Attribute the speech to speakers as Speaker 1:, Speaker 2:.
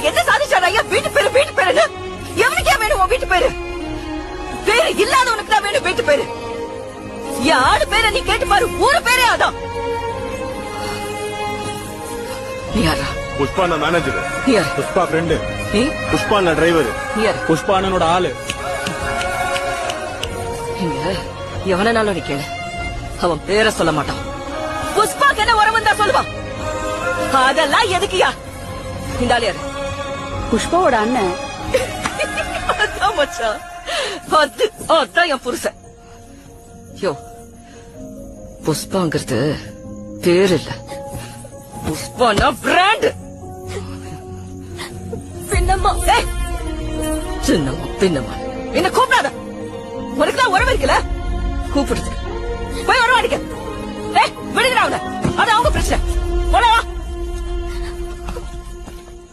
Speaker 1: என்ன சாதிச்சாரு ஐயா? வீட்டு பேரு எவனுக்கே வேணும் உன் வீட்டு பேரு? பேரு இல்லாதவனுக்கு தான் வேணும் வீட்டு பேரு. என் ஆடு பேரை நீ கேட்டு பாரு, ஊரு பேரே அதான். நீ யாரா?
Speaker 2: புஷ்பா நான் மேனேஜர்.
Speaker 1: நீ யாரு?
Speaker 2: புஷ்பா ஃப்ரெண்டு.
Speaker 1: நீ?
Speaker 2: புஷ்பா நான் டிரைவர்.
Speaker 1: நீ யாரு?
Speaker 2: புஷ்பா அண்ணனோட ஆளு.
Speaker 1: இங்க எவனாலும் நீ கேளு, அவன் பேரை சொல்ல மாட்டான். புஷ்பாக்கு என்ன உறவு தான் சொல்லுவான். அதெல்லாம் எதுக்குயா? இந்த ஆள் யாரு?
Speaker 3: புஷ்பாவோட அண்ணன்.
Speaker 1: அதான் மச்சான், அதான் என் புருஷன். யோ, புஷ்பாங்கிறது பேர் இல்ல, புஷ்பானா பிராண்ட். பின்னம்மா சின்னம்மா பின்னம்மா என்ன கூப்பிடாத. உனக்குதான் உறவு இருக்குல்ல, கூப்பிடுறது போய் உறவாடிக்க. விடுகிறாங்க, அது அவங்க பிரச்சனை. போடவா.